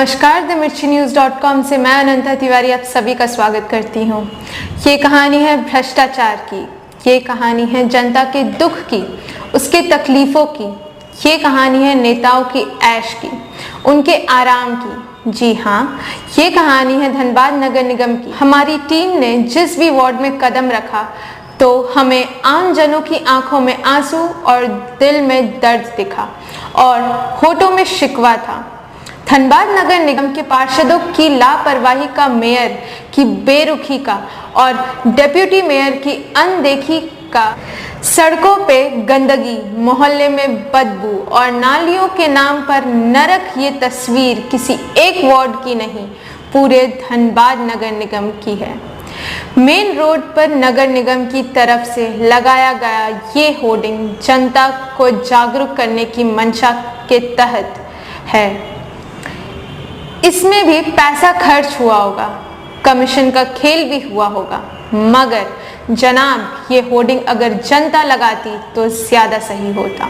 नमस्कार, themirchinews.com से मैं अनंता तिवारी आप सभी का स्वागत करती हूँ। ये कहानी है भ्रष्टाचार की, ये कहानी है जनता के दुख की, उसके तकलीफ़ों की, ये कहानी है नेताओं की ऐश की, उनके आराम की। जी हाँ, ये कहानी है धनबाद नगर निगम की। हमारी टीम ने जिस भी वार्ड में कदम रखा तो हमें आम जनों की आंखों में आंसू और दिल में दर्द दिखा और होठों में शिकवा था। धनबाद नगर निगम के पार्षदों की लापरवाही का, मेयर की बेरुखी का और डिप्टी मेयर की अनदेखी का, सड़कों पे गंदगी, मोहल्ले में बदबू और नालियों के नाम पर नरक, ये तस्वीर किसी एक वार्ड की नहीं, पूरे धनबाद नगर निगम की है। मेन रोड पर नगर निगम की तरफ से लगाया गया ये होर्डिंग जनता को जागरूक करने की मंशा के तहत है। इसमें भी पैसा खर्च हुआ होगा, कमीशन का खेल भी हुआ होगा, मगर जनाब ये होर्डिंग अगर जनता लगाती तो ज़्यादा सही होता,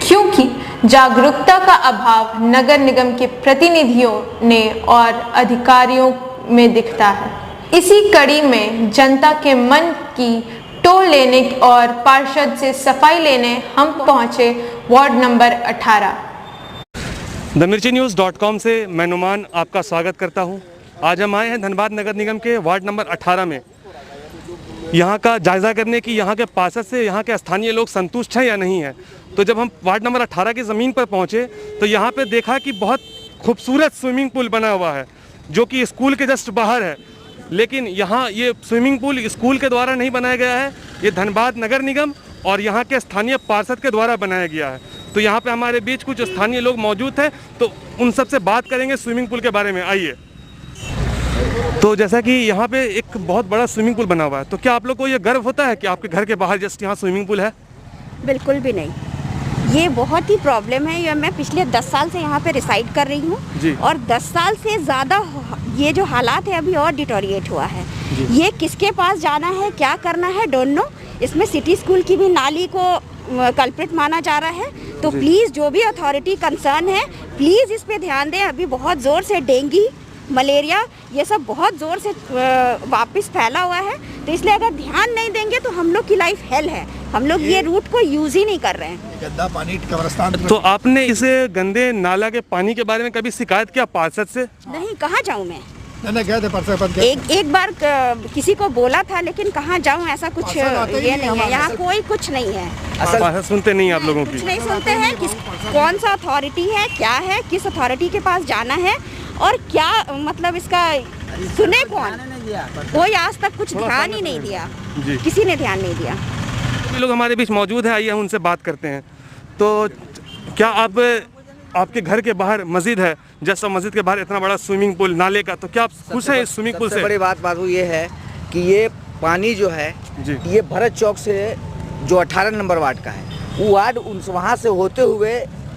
क्योंकि जागरूकता का अभाव नगर निगम के प्रतिनिधियों ने और अधिकारियों में दिखता है। इसी कड़ी में जनता के मन की टोल लेने और पार्षद से सफाई लेने हम पहुंचे वार्ड नंबर 18। themirchinews.com से मैं नुमान आपका स्वागत करता हूं। आज हम आए हैं धनबाद नगर निगम के वार्ड नंबर 18 में, यहां का जायज़ा करने की यहाँ के पार्षद से यहाँ के स्थानीय लोग संतुष्ट हैं या नहीं है। तो जब हम वार्ड नंबर 18 की ज़मीन पर पहुंचे तो यहाँ पे देखा कि बहुत खूबसूरत स्विमिंग पूल बना हुआ है जो कि स्कूल के जस्ट बाहर है। लेकिन यहाँ ये स्विमिंग पूल स्कूल के द्वारा नहीं बनाया गया है, ये धनबाद नगर निगम और यहाँ के स्थानीय पार्षद के द्वारा बनाया गया है। तो यहाँ पे हमारे बीच कुछ स्थानीय लोग मौजूद हैं, तो उन सब से बात करेंगे स्विमिंग पूल के बारे में। आइए। तो जैसा कि यहाँ पे एक बहुत बड़ा स्विमिंग पूल बना हुआ है, तो क्या आप लोग को ये गर्व होता है कि आपके घर के बाहर जस्ट यहाँ स्विमिंग पूल है? बिल्कुल भी नहीं, ये बहुत ही प्रॉब्लम है। ये मैं पिछले 10 साल से यहाँ पे रिसाइड कर रही हूँ और 10 साल से ज़्यादा ये जो हालात है अभी और डिटोरिएट हुआ है। ये किसके पास जाना है, क्या करना है, डोंट नो। इसमें सिटी स्कूल की भी नाली को कल्प्रिट माना जा रहा है। तो प्लीज़ जो भी अथॉरिटी कंसर्न है, प्लीज़ इस पे ध्यान दें। अभी बहुत ज़ोर से डेंगू, मलेरिया ये सब बहुत ज़ोर से वापस फैला हुआ है। तो इसलिए अगर ध्यान नहीं देंगे तो हम लोग की लाइफ हेल है। हम लोग ये रूट को यूज़ ही नहीं कर रहे हैं। गंदा पानी कब्रिस्तान। तो आपने इस गंदे नाला के पानी के बारे में कभी शिकायत किया पार्षद से? नहीं, कहाँ जाऊँ मैं? गए थे एक बार किसी को बोला था, लेकिन कहाँ जाऊँ, ऐसा कुछ ये नहीं है। यहाँ कोई कुछ नहीं है। पार्षद सुनते नहीं आप लोगों की? कुछ नहीं सुनते हैं। कौन सा अथॉरिटी है, क्या है, किस अथॉरिटी के पास जाना है और क्या मतलब इसका सुने कौन? कोई आज तक कुछ ध्यान ही नहीं दिया, किसी ने ध्यान नहीं दिया। लोग हमारे बीच मौजूद है, आइए हम उनसे बात करते हैं। तो क्या आपके घर के बाहर मस्जिद है, जैसा मस्जिद के बाहर इतना बड़ा स्विमिंग पूल नाले का, तो क्या आप खुश हैं इस स्विमिंग पूल से? बड़ी बात ये है कि ये पानी जो है ये भरत चौक से जो 18 नंबर वार्ड का है, वो वार्ड वहाँ से होते हुए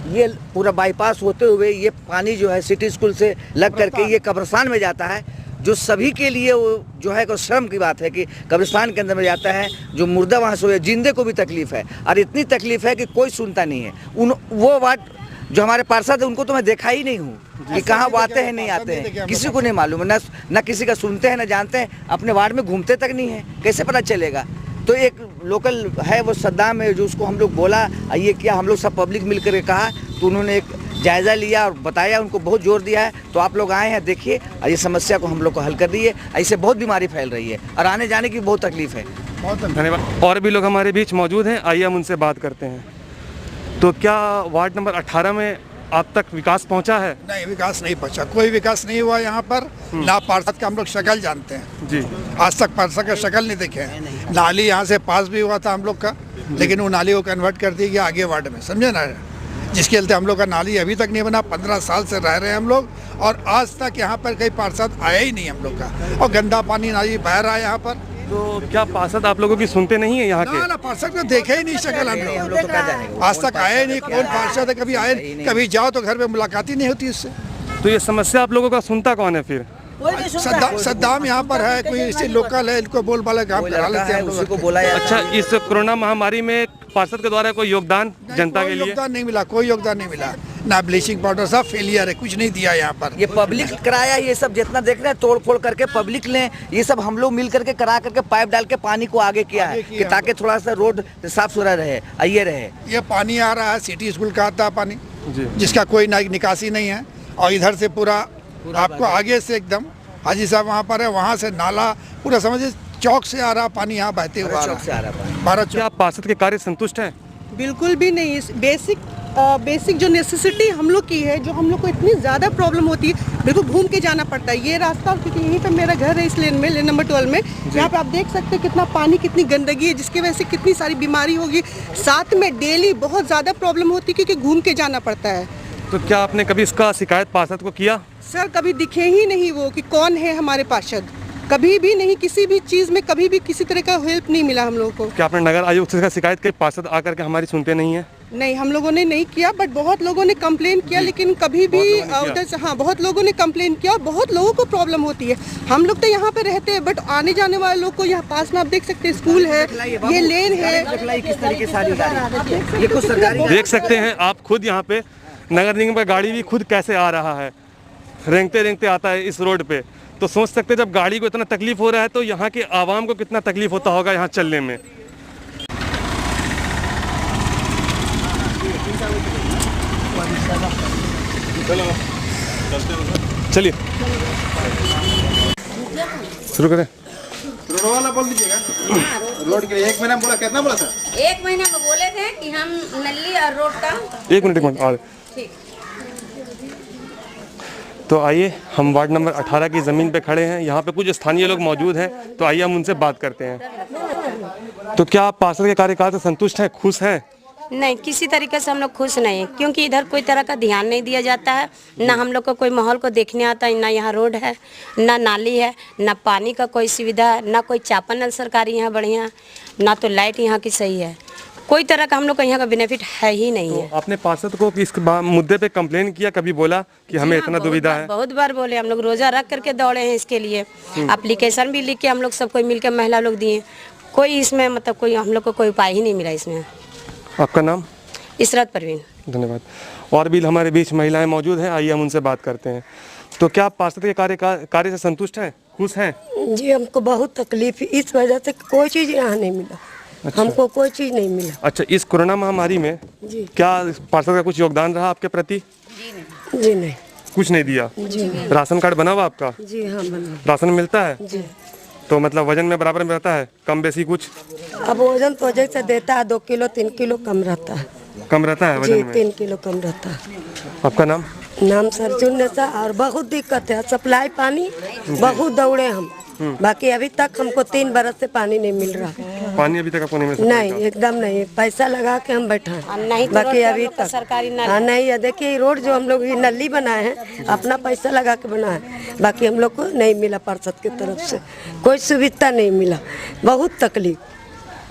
ये पूरा बाईपास होते हुए ये पानी जो है सिटी स्कूल से लग करके ये कब्रिस्तान में जाता है, जो सभी के लिए वो जो है को शर्म की बात है कि कब्रिस्तान के अंदर में जाता है। जो मुर्दा वहाँ से जिंदे को भी तकलीफ है और इतनी तकलीफ है कि कोई सुनता नहीं है। वो वार्ड जो हमारे पार्षद है उनको तो मैं देखा ही नहीं हूँ कि कहाँ वो आते हैं नहीं आते हैं, किसी को नहीं मालूम है, न किसी का सुनते हैं न जानते हैं, अपने वार्ड में घूमते तक नहीं है, कैसे पता चलेगा? तो एक लोकल है वो सद्दाम है, जो उसको हम लोग बोला ये क्या, हम लोग सब पब्लिक मिल कर कहा, तो उन्होंने एक जायज़ा लिया और बताया, उनको बहुत जोर दिया है। तो आप लोग आए हैं, देखिए और ये समस्या को हम लोग को हल कर दिए। ऐसे बहुत बीमारी फैल रही है और आने जाने की बहुत तकलीफ है। बहुत धन्यवाद। और भी लोग हमारे बीच मौजूद हैं, आइए हम उनसे बात करते हैं। तो क्या वार्ड नंबर 18 में आप तक विकास पहुंचा है? नहीं, विकास नहीं पहुंचा, कोई विकास नहीं हुआ यहाँ पर। ना पार्षद का हम लोग शक्ल जानते हैं जी, आज तक पार्षद का शक्ल नहीं देखे हैं। नाली यहाँ से पास भी हुआ था हम लोग का, लेकिन वो नाली को कन्वर्ट कर दी गया आगे वार्ड में, समझे ना, जिसके चलते हम लोग का नाली अभी तक नहीं बना। 15 साल से रह रहे हैं हम लोग और आज तक यहाँ पर कई पार्षद आया ही नहीं हम लोग का, और गंदा पानी नाली बह रहा है यहाँ पर। तो क्या पार्षद आप लोगों की सुनते नहीं है यहाँ के? ना, पार्षद को देखे ही नहीं शक्ल हम लोग, आज तक आए नहीं। कौन पार्षद है? कभी आए, कभी जाओ तो घर में मुलाकात ही नहीं होती इससे। तो ये समस्या आप लोगों का सुनता कौन है फिर? सद्दाम यहाँ पर है, कोई इसी लोकल है, इनको बोल बाला काम करा लेते हैं हम उसी लोग। को बोला यार। अच्छा, इस कोरोना महामारी में पार्षद के द्वारा कोई योगदान जनता के कोई लिए? योगदान नहीं मिला, कोई योगदान नहीं मिला ना। ब्लीचिंग पाउडर सब फेलियर है, कुछ नहीं दिया यहाँ पर। ये पब्लिक कराया, ये सब जितना देख रहे हैं तोड़ फोड़ करके पब्लिक ने ये सब हम लोग मिल करके करा करके पाइप डाल के पानी को आगे किया है कि ताकि थोड़ा सा रोड साफ सुथरा रहे, ये रहे। ये पानी आ रहा है, सिटी स्कूल का आता है पानी, जिसका कोई निकासी नहीं है। और इधर से पूरा आपको आगे से एकदम हाजी साहब वहाँ पर है, वहाँ से नाला पूरा समझिए चौक से आ रहा पानी, यहाँ बहते हुए चौक से आ रहा पानी। भारत क्या आप पार्षद के कार्य संतुष्ट हैं? बिल्कुल भी नहीं। बेसिक जो नेसेसिटी हम लोग की है, जो हम लोग को इतनी ज़्यादा प्रॉब्लम होती है, बिल्कुल घूम के जाना पड़ता है ये रास्ता, क्योंकि यहीं पर मेरा घर है, इस लेन में, लेन नंबर 12 में। यहाँ पे आप देख सकते हैं कितना पानी, कितनी गंदगी है, जिसकी वजह से कितनी सारी बीमारी होगी। साथ में डेली बहुत ज़्यादा प्रॉब्लम होती है क्योंकि घूम के जाना पड़ता है। तो क्या आपने कभी इसका शिकायत पार्षद को किया? सर कभी दिखे ही नहीं वो कि कौन है हमारे पार्षद, कभी भी नहीं, किसी भी चीज़ में कभी भी किसी तरह का हेल्प नहीं मिला हम लोगों को। क्या आपने नगर आयुक्त से शिकायत की? पार्षद आकर के हमारी सुनते नहीं है? नहीं, हम लोगों ने नहीं किया, बट बहुत लोगों ने कंप्लेन किया, लेकिन कभी भी उधर से, हाँ बहुत लोगों ने कंप्लेन किया और बहुत लोगों को प्रॉब्लम होती है। हम लोग तो यहाँ पे रहते हैं, बट आने जाने वाले लोग को यहाँ पास में आप देख सकते हैं स्कूल है, ये लेन है, किस तरीके से सारी गाड़ी, ये कुछ सरकारी देख सकते हैं आप खुद यहाँ पे नगर निगम का गाड़ी भी खुद कैसे आ रहा है, रेंगते रेंगते आता है इस रोड पे। तो सोच सकते हैं जब गाड़ी को इतना तकलीफ हो रहा है तो यहाँ के आवाम को कितना तकलीफ होता होगा यहाँ चलने में। चलिए शुरू करें। रोड वाला बोल दीजिएगा। रोड के लिए 1 महीना बोला, कितना बोला था? 1 महीना में बोले थे कि हम नली और रोड का। एक मिनट और तो आइए, हम वार्ड नंबर 18 की ज़मीन पे खड़े हैं। यहाँ पे कुछ स्थानीय लोग मौजूद हैं, तो आइए हम उनसे बात करते हैं। तो क्या आप पार्षद के कार्यकाल से संतुष्ट हैं, खुश हैं? नहीं, किसी तरीके से हम लोग खुश नहीं हैं, क्योंकि इधर कोई तरह का ध्यान नहीं दिया जाता है। ना हम लोग को कोई माहौल को देखने आता है, ना यहाँ रोड है, ना नाली है, ना पानी का कोई सुविधा है, ना कोई चापा नल सरकारी यहाँ बढ़िया, ना तो लाइट यहाँ की सही है। कोई तरह का हम लोग को यहाँ का बेनिफिट है ही नहीं है। आपने पार्षद को इस मुद्दे पे कंप्लेन किया, कभी बोला कि हमें इतना दुविधा है? बहुत बार बोले, हम लोग रोजा रख करके दौड़े हैं इसके लिए। एप्लीकेशन भी लिख के हम लोग सब कोई मिलकर महिला लोग दिए, कोई इसमें मतलब कोई हम लोग को कोई उपाय ही नहीं मिला इसमें। आपका नाम? इसरत परवीन। धन्यवाद। और भी हमारे बीच महिलाएं मौजूद हैं, आइए हम उनसे बात करते हैं। तो क्या आप पार्षद के कार्य से संतुष्ट हैं, खुश हैं? जी, हमको बहुत तकलीफ है, इस वजह से कोई चीज़ यहाँ नहीं मिला। अच्छा। हमको कोई चीज़ नहीं मिला। अच्छा, इस कोरोना महामारी में जी क्या पार्षद का कुछ योगदान रहा आपके प्रति? जी नहीं, कुछ नहीं दिया। जी राशन कार्ड बना हुआ आपका? जी हाँ बना। राशन मिलता है? जी। तो मतलब वजन में बराबर में रहता है, कम बेसी कुछ? अब वजन तो जैसे देता है 2 किलो 3 किलो कम रहता है। कम रहता है जी, वजन में? 3 किलो कम रहता है। आपका नाम? नाम सरचुन सा। और बहुत दिक्कत है, सप्लाई पानी बहुत दौड़े हम, बाकी अभी तक हमको 3 बरस से पानी नहीं मिल रहा। पानी अभी तक आपको नहीं मिल सकता? नहीं, एकदम नहीं। पैसा लगा के हम बैठा नहीं हैं, बाकी अभी तक सरकारी नल। हाँ नहीं है। देखिए रोड जो हम लोग ये नली बनाए हैं, अपना पैसा लगा के बनाए हैं, बाकी हम लोग को नहीं मिला पार्षद की तरफ से, कोई सुविधा नहीं मिला। बहुत तकलीफ,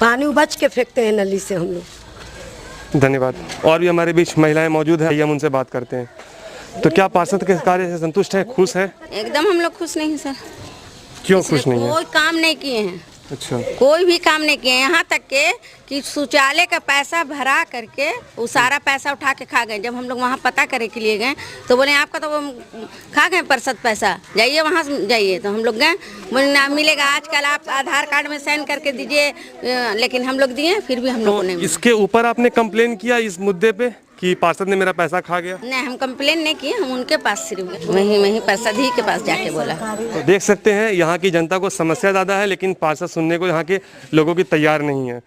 पानी उबच के फेंकते हैं नली से हम लोग। धन्यवाद। और भी हमारे बीच महिलाएं मौजूद हैं, आइए हम उनसे बात करते हैं। तो क्या पार्षद के कार्य से संतुष्ट हैं, खुश हैं? एकदम हम लोग खुश नहीं हैं सर। क्यों खुश नहीं है? कोई काम नहीं किए हैं। अच्छा। कोई भी काम नहीं किए, यहाँ तक के कि शौचालय का पैसा भरा करके वो सारा पैसा उठा के खा गए। जब हम लोग वहाँ पता करे के लिए गए तो बोले आपका तो वो खा गए पार्षद पैसा, जाइए वहाँ जाइए। तो हम लोग गए, बोले ना मिलेगा, आजकल आप आधार कार्ड में साइन करके दीजिए, लेकिन हम लोग दिए, फिर भी हम लोग को नहीं मिला। इसके ऊपर आपने कंप्लेन किया इस मुद्दे पे कि पार्षद ने मेरा पैसा खा गया? नहीं, हम कंप्लेन नहीं किए, हम उनके पास सिर्फ वहीं पार्षद ही के पास जाके बोला। तो देख सकते हैं यहाँ की जनता को समस्या ज़्यादा है, लेकिन पार्षद सुनने को यहाँ के लोगों की तैयार नहीं है।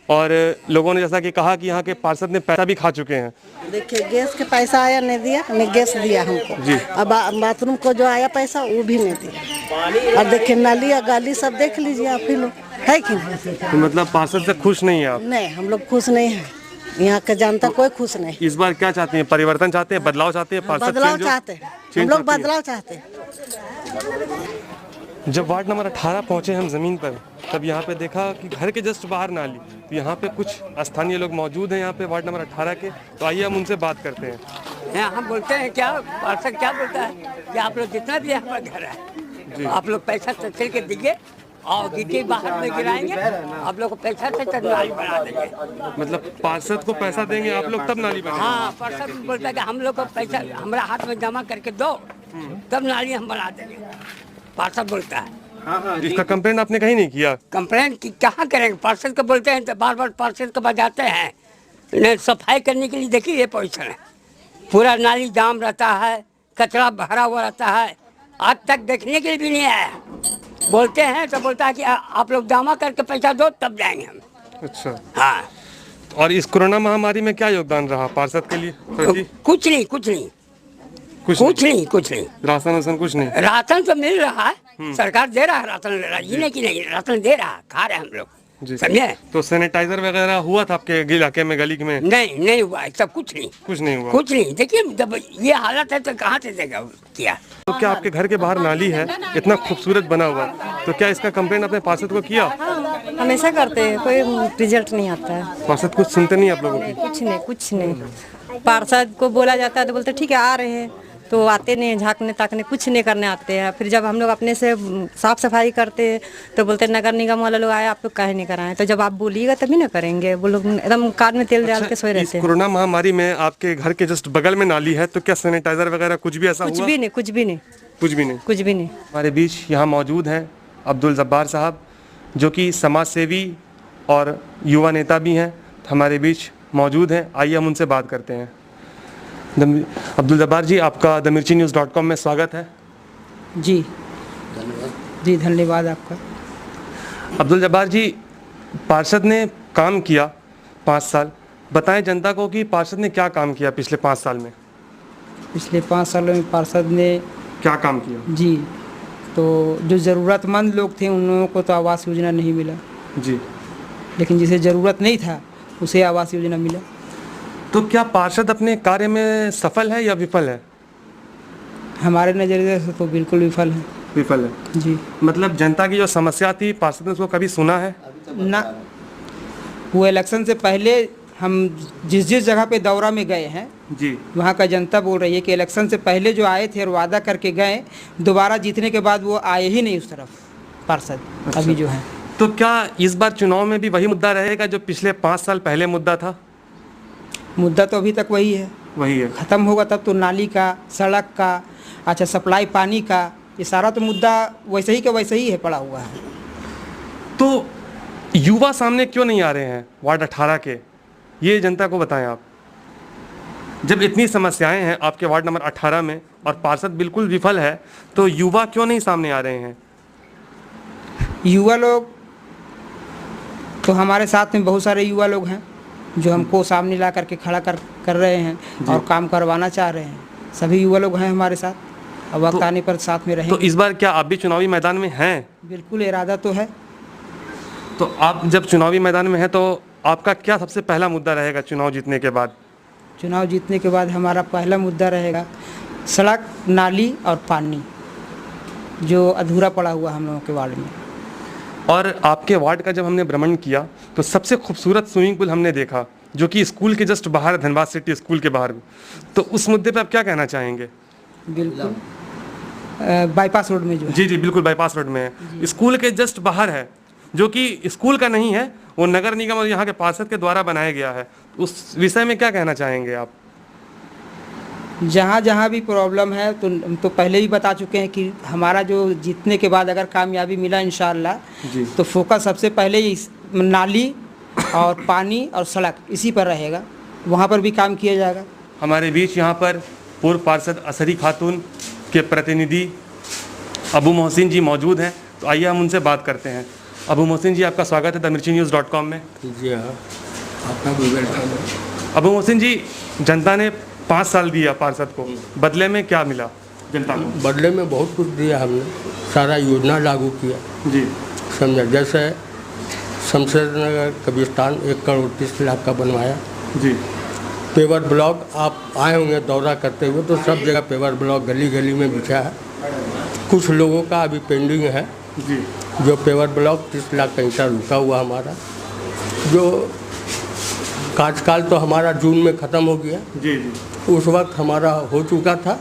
और लोगों ने जैसा कि कहा कि यहाँ के पार्षद ने पैसा भी खा चुके हैं। देखिए, गैस के पैसा आया नहीं दिया, नहीं गैस दिया हमको जी। अब बाथरूम को जो आया पैसा वो भी नहीं दिया। और देखिए नाली और गाली सब देख लीजिए आप ही लोग, है कि नहीं? तो मतलब पार्षद से खुश नहीं है आप? नहीं, हम लोग खुश नहीं हैं, यहाँ का जनता कोई खुश नहीं। इस बार क्या चाहते हैं, परिवर्तन चाहते हैं, बदलाव चाहते हैं? पार्षद बदलाव change हो? चाहते हैं हम Change लोग, होती है? बदलाव चाहते हैं। जब वार्ड नंबर 18 पहुंचे हम ज़मीन पर, तब यहाँ पे देखा कि घर के जस्ट बाहर नाली। तो यहाँ पे कुछ स्थानीय लोग मौजूद हैं यहाँ पे वार्ड नंबर 18 के, तो आइए हम उनसे बात करते हैं। हम बोलते हैं क्या, पार्षद क्या बोलता है कि आप लोग जितना दिया हमारा घर है, आप लोग पैसा से चल के दीजिए और गिट्टी बाहर में गिराएंगे, आप लोग को पैसा से तब नाली बना देंगे। मतलब पार्षद को पैसा देंगे आप लोग तब नाली बनाएंगे? हाँ, पार्षद बोलता है कि हम लोग को पैसा हमारा हाथ में जमा करके दो तब नाली हम बना देंगे, पार्षद बोलता है। इसका कंप्लेंट आपने कहीं नहीं किया? कंप्लेंट कहाँ करेंगे, पार्षद को बोलते हैं तो बार बार पार्षद को बजाते हैं। ने सफाई करने के लिए देखिए ये पोजीशन है, पूरा नाली जाम रहता है, कचरा भरा हुआ रहता है, आज तक देखने के लिए भी नहीं आया। बोलते हैं तो बोलता है कि आप लोग जमा करके पैसा दो तब जाएंगे हम। अच्छा, हाँ। और इस कोरोना महामारी में क्या योगदान रहा पार्षद के लिए? कुछ नहीं, कुछ नहीं, कुछ नहीं। राशन वासन कुछ नहीं? राशन तो मिल रहा है, सरकार दे रहा है राशन, ये नहीं कि नहीं, राशन दे रहा है, खा रहे हैं हम लोग, समझे। तो सैनिटाइजर वगैरह हुआ था आपके इलाके में, गली में? नहीं हुआ, सब कुछ नहीं हुआ। देखिए जब ये हालत है तो कहाँ से देगा किया। तो क्या आपके घर के बाहर नाली है, इतना खूबसूरत बना हुआ, तो क्या इसका कंप्लेंट आपने पार्षद को किया? हमेशा करते हैं, कोई रिजल्ट नहीं आता है। पार्षद कुछ सुनते नहीं आप लोगों की? कुछ नहीं। पार्षद को बोला जाता है तो बोलते ठीक है आ रहे हैं, तो आते नहीं, झांकने ताकने कुछ नहीं करने आते हैं। फिर जब हम लोग अपने से साफ सफाई करते हैं तो बोलते नगर निगम वाले लोग आए, आप लोग काहे नहीं कराएं। तो जब आप बोलिएगा तभी ना करेंगे, वो लोग एकदम कान में तेल डाल के सोए रहते हैं। कोरोना महामारी में आपके घर के जस्ट बगल में नाली है, तो क्या सैनिटाइजर वगैरह कुछ भी ऐसा हुआ? कुछ भी नहीं। हमारे बीच यहाँ मौजूद हैं अब्दुल जब्बार साहब, जो कि समाज सेवी और युवा नेता भी हैं, हमारे बीच मौजूद हैं। आइए हम उनसे बात करते हैं। अब्दुल जब्बार जी, आपका themirchinews.com में स्वागत है। जी धन्यवाद आपका। अब्दुल जब्बार जी, पार्षद ने काम किया 5 साल, बताएं जनता को कि पार्षद ने क्या काम किया पिछले 5 साल में? पिछले 5 सालों में पार्षद ने क्या काम किया? जी, तो जो ज़रूरतमंद लोग थे उन लोगों को तो आवास योजना नहीं मिला जी, लेकिन जिसे ज़रूरत नहीं था उसे आवास योजना मिला। तो क्या पार्षद अपने कार्य में सफल है या विफल है? हमारे नज़रिए से तो बिल्कुल विफल है। जी, मतलब जनता की जो समस्या थी पार्षद ने उसको कभी सुना है ना? वो इलेक्शन से पहले हम जिस जगह पे दौरा में गए हैं जी, वहाँ का जनता बोल रही है कि इलेक्शन से पहले जो आए थे और वादा करके गए, दोबारा जीतने के बाद वो आए ही नहीं उस तरफ पार्षद। अच्छा। अभी जो है, तो क्या इस बार चुनाव में भी वही मुद्दा रहेगा जो पिछले 5 साल पहले मुद्दा था? मुद्दा तो अभी तक वही है। ख़त्म होगा तब तो नाली का, सड़क का, अच्छा सप्लाई पानी का, ये सारा तो मुद्दा वैसे ही का वैसे ही है, पड़ा हुआ है। तो युवा सामने क्यों नहीं आ रहे हैं वार्ड 18 के, ये जनता को बताएं आप। जब इतनी समस्याएं हैं आपके वार्ड नंबर 18 में और पार्षद बिल्कुल विफल है, तो युवा क्यों नहीं सामने आ रहे हैं? युवा लोग तो हमारे साथ में बहुत सारे युवा लोग हैं जो हमको सामने ला करके खड़ा कर रहे हैं और काम करवाना चाह रहे हैं। सभी युवा लोग हैं हमारे साथ, अब वक्त आने पर साथ में रहेंगे। तो इस बार क्या आप भी चुनावी मैदान में हैं? बिल्कुल, इरादा तो है। तो आप जब चुनावी मैदान में हैं तो आपका क्या सबसे पहला मुद्दा रहेगा चुनाव जीतने के बाद? चुनाव जीतने के बाद हमारा पहला मुद्दा रहेगा सड़क, नाली और पानी, जो अधूरा पड़ा हुआ हम लोगों के वार्ड में। और आपके वार्ड का जब हमने भ्रमण किया तो सबसे खूबसूरत स्विमिंग पूल हमने देखा, जो कि स्कूल के जस्ट बाहर, धनबाद सिटी स्कूल के बाहर। तो उस मुद्दे पे आप क्या कहना चाहेंगे? बिल्कुल, बाईपास रोड में जो है। जी, बिल्कुल बाईपास रोड में है, स्कूल के जस्ट बाहर है, जो कि स्कूल का नहीं है, वो नगर निगम और यहाँ के पार्षद के द्वारा बनाया गया है। उस विषय में क्या कहना चाहेंगे आप? जहाँ भी प्रॉब्लम है तो पहले ही बता चुके हैं कि हमारा जो जीतने के बाद अगर कामयाबी मिला इंशाअल्लाह, तो फोकस सबसे पहले इस नाली और पानी और सड़क इसी पर रहेगा, वहाँ पर भी काम किया जाएगा। हमारे बीच यहाँ पर पूर्व पार्षद असरी खातून के प्रतिनिधि अबू मोहसिन जी मौजूद हैं, तो आइए हम उनसे बात करते हैं। अबू मोहसिन जी, आपका स्वागत है themirchinews.com में। जी हाँ, आपका भी वेलकम है। अबू मोहसिन जी, जनता ने 5 साल दिया पार्षद को, बदले में क्या मिला जनता को? बदले में बहुत कुछ दिया हमने, सारा योजना लागू किया जी, समझा। जैसे शमशेर नगर कब्रिस्तान 1 करोड़ 30 लाख का बनवाया जी। पेवर ब्लॉक आप आए होंगे दौरा करते हुए, तो सब जगह पेवर ब्लॉक गली गली में बिछा है। कुछ लोगों का अभी पेंडिंग है जी, जो पेवर ब्लॉक 30 लाख का ईंटा रुका हुआ हमारा, जो कार्यकाल तो हमारा जून में ख़त्म हो गया जी। उस वक्त हमारा हो चुका था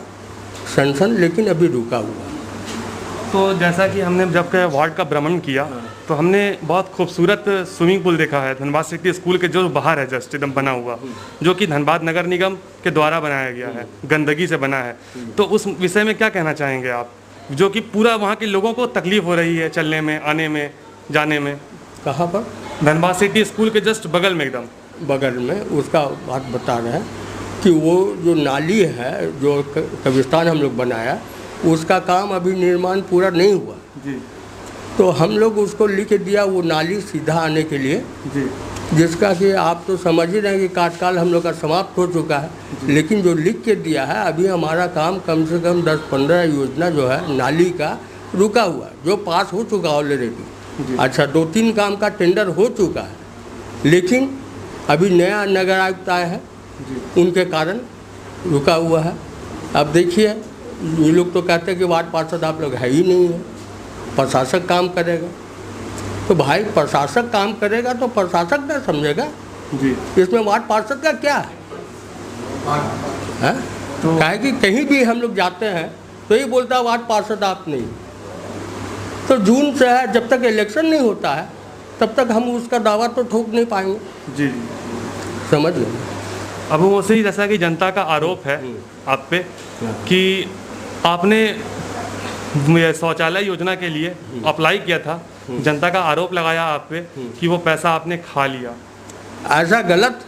सैंक्शन, लेकिन अभी रुका हुआ। तो जैसा कि हमने जब के वार्ड का भ्रमण किया तो हमने बहुत खूबसूरत स्विमिंग पूल देखा है धनबाद सिटी स्कूल के जो बाहर है जस्ट एकदम बना हुआ, जो कि धनबाद नगर निगम के द्वारा बनाया गया है, गंदगी से बना है। तो उस विषय में क्या कहना चाहेंगे आप, जो कि पूरा वहाँ के लोगों को तकलीफ हो रही है चलने में, आने में, जाने में? कहाँ पर? धनबाद सिटी स्कूल के जस्ट बगल में, एकदम बगल में। उसका बात बता रहे हैं कि वो जो नाली है जो कब्रिस्तान हम लोग बनाया, उसका काम अभी निर्माण पूरा नहीं हुआ जी। तो हम लोग उसको लिख दिया वो नाली सीधा आने के लिए जी, जिसका कि आप तो समझ ही रहे हैं कि कार्यकाल हम लोग का समाप्त हो चुका है, लेकिन जो लिख के दिया है अभी हमारा काम कम से कम 10-15 योजना जो है नाली का रुका हुआ है, जो पास हो चुका ऑलरेडी। अच्छा 2-3 काम का टेंडर हो चुका है, लेकिन अभी नया नगर आयुक्त आए हैं, उनके कारण रुका हुआ है। अब देखिए ये लोग तो कहते हैं कि वार्ड पार्षद आप लोग है ही नहीं है, प्रशासक काम करेगा। तो भाई प्रशासक काम करेगा तो प्रशासक ना समझेगा जी, इसमें वार्ड पार्षद का क्या है? तो क्या है कि कहीं भी हम लोग जाते हैं तो ये बोलता है वार्ड पार्षद आप नहीं। तो जून से है, जब तक इलेक्शन नहीं होता है तब तक हम उसका दावा तो ठोक नहीं पाएंगे जी। समझ लो। अब उसे ही जैसा कि जनता का आरोप है आप पे कि आपने शौचालय योजना के लिए अप्लाई किया था, जनता का आरोप लगाया आप पे कि वो पैसा आपने खा लिया। ऐसा गलत,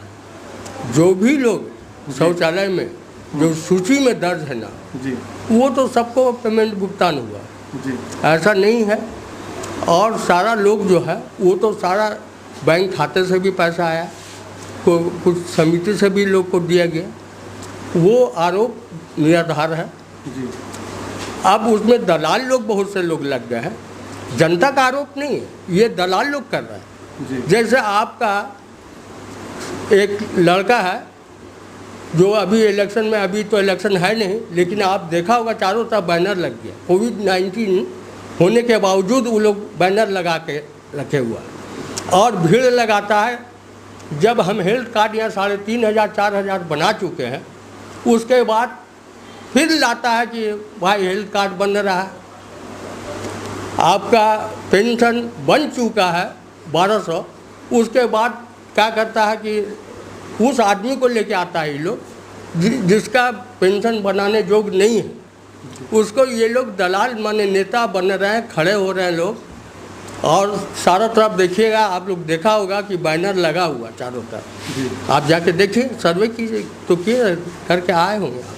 जो भी लोग शौचालय में जो सूची में दर्ज है ना जी, वो तो सबको पेमेंट भुगतान हुआ जी, ऐसा नहीं है। और सारा लोग जो है वो तो सारा बैंक खाते से भी पैसा आया, कुछ समिति से भी लोग को दिया गया, वो आरोप निराधार है जी। अब उसमें दलाल लोग बहुत से लोग लग गए हैं, जनता का आरोप नहीं है, ये दलाल लोग कर रहे हैं जी। जैसे आपका एक लड़का है जो अभी इलेक्शन में, अभी तो इलेक्शन है नहीं, लेकिन आप देखा होगा चारों तरफ बैनर लग गया, कोविड-19 होने के बावजूद वो लोग बैनर लगा के रखे हुआ और भीड़ लगाता है। जब हम हेल्थ कार्ड यहाँ 3,500-4,000 बना चुके हैं, उसके बाद फिर लाता है कि भाई हेल्थ कार्ड बन रहा है, आपका पेंशन बन चुका है 1200, उसके बाद क्या करता है कि उस आदमी को लेके आता है ये लोग जिसका पेंशन बनाने योग्य नहीं है, उसको ये लोग दलाल माने नेता बन रहे हैं, खड़े हो रहे हैं लोग। और चारों तरफ देखिएगा, आप लोग देखा होगा कि बैनर लगा हुआ चारों तरफ, आप जाके देखिए, सर्वे कीजिए तो किए करके आए होंगे आप।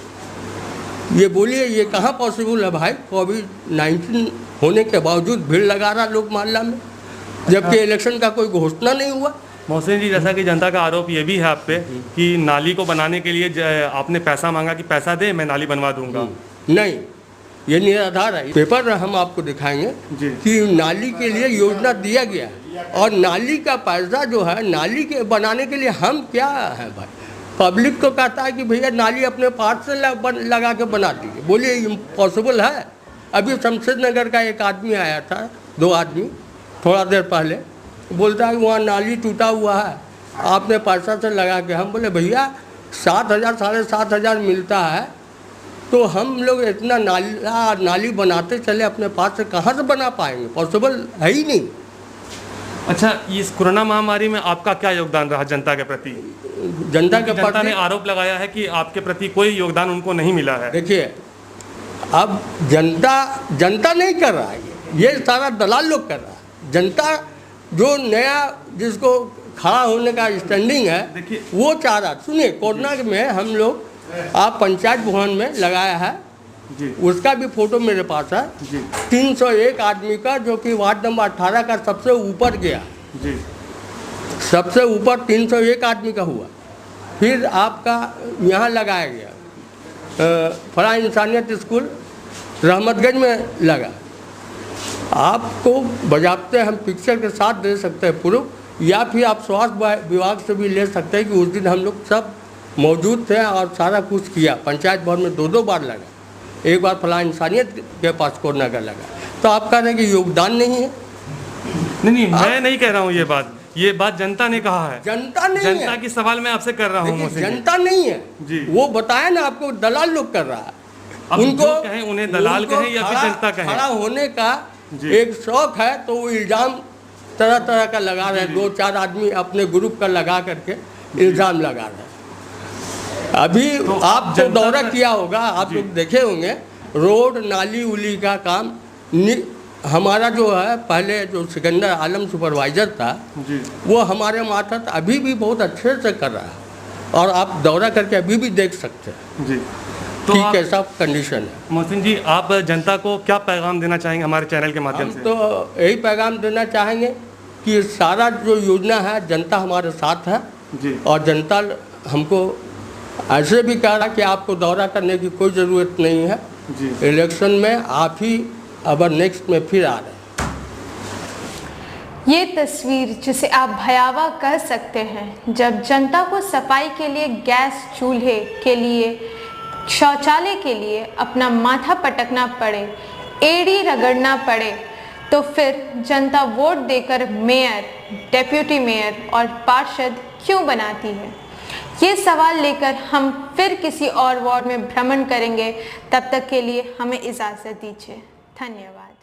ये बोलिए ये कहाँ पॉसिबल है भाई, कोविड-19 होने के बावजूद भीड़ लगा रहा लोग मोहल्ला में, जबकि इलेक्शन का कोई घोषणा नहीं हुआ। मोहसिन जी, जैसा कि जनता का आरोप ये भी है आप पे कि नाली को बनाने के लिए आपने पैसा मांगा कि पैसा दे मैं नाली बनवा दूंगा। नहीं, ये निराधार है। पेपर हम आपको दिखाएंगे कि नाली के लिए योजना दिया गया है और नाली का पैसा जो है नाली के बनाने के लिए हम क्या है भाई, पब्लिक को कहता है कि भैया नाली अपने पास से लगा के बना दीजिए। बोलिए इम्पॉसिबल है। अभी शमशेद नगर का एक आदमी आया था, 2 आदमी थोड़ा देर पहले, बोलता है वहाँ नाली टूटा हुआ है, आपने पैसा से लगा के। हम बोले भैया 7,000 7,500 मिलता है तो हम लोग इतना नाली बनाते चले अपने पास से, कहाँ से बना पाएंगे, पॉसिबल है ही नहीं। अच्छा, इस कोरोना महामारी में आपका क्या योगदान रहा जनता के प्रति? जनता ने आरोप लगाया है कि आपके प्रति कोई योगदान उनको नहीं मिला है। देखिए अब जनता नहीं कर रहा है, ये सारा दलाल लोग कर रहा है। जनता जो नया जिसको खड़ा होने का स्टैंडिंग है वो चाह रहा। सुनिए, कोरोना में हम लोग आप पंचायत भवन में लगाया है जी, उसका भी फोटो मेरे पास है जी। 301 आदमी का, जो कि वार्ड नंबर 18 का सबसे ऊपर गया जी, सबसे ऊपर 301 आदमी का हुआ। फिर आपका यहाँ लगाया गया फला इंसानियत स्कूल रहमतगंज में लगा। आपको बजाते हम पिक्चर के साथ दे सकते हैं प्रूफ, या फिर आप स्वास्थ्य विभाग से भी ले सकते हैं कि उस दिन हम लोग सब मौजूद थे और सारा कुछ किया। पंचायत भवन में 2 बार लगा, एक बार फला इंसानियत के पास कोरोना का लगा। तो आप कह रहे हैं कि योगदान नहीं है? नहीं, मैं नहीं कह रहा हूँ ये बात जनता ने कहा है। जनता नहीं है, जनता की सवाल मैं आपसे कर रहा हूँ। जनता नहीं है जी, वो बताया ना आपको, दलाल लोग कर रहा है। अब उनको जो कहें उन्हें दलाल कहें या फिर जनता कहें, खड़ा होने का एक शौक है, तो वो इल्ज़ाम तरह तरह का लगा रहे हैं। 2-4 आदमी अपने ग्रुप का लगा करके इल्ज़ाम लगा रहे हैं। अभी तो आप जो दौरा किया होगा, आप लोग देखे होंगे, रोड नाली उली का काम हमारा जो है, पहले जो सिकंदर आलम सुपरवाइज़र था वो हमारे मातहत अभी भी बहुत अच्छे से कर रहा है, और आप दौरा करके अभी भी देख सकते हैं जी तो कैसा कंडीशन है। मोहसिन जी, आप जनता को क्या पैगाम देना चाहेंगे हमारे चैनल के माध्यम से? तो यही पैगाम देना चाहेंगे कि सारा जो योजना है जनता हमारे साथ है जी, और जनता हमको ऐसे भी कह रहा कि आपको दौरा करने की कोई ज़रूरत नहीं है जी। इलेक्शन में आप ही अब नेक्स्ट में फिर आ रहे हैं। ये तस्वीर, जिसे आप भयावह कह सकते हैं, जब जनता को सफाई के लिए गैस चूल्हे के लिए, शौचालय के लिए अपना माथा पटकना पड़े, एड़ी रगड़ना पड़े, तो फिर जनता वोट देकर मेयर, डेप्यूटी मेयर और पार्षद क्यों बनाती है? ये सवाल लेकर हम फिर किसी और वार्ड में भ्रमण करेंगे। तब तक के लिए हमें इजाज़त दीजिए। धन्यवाद।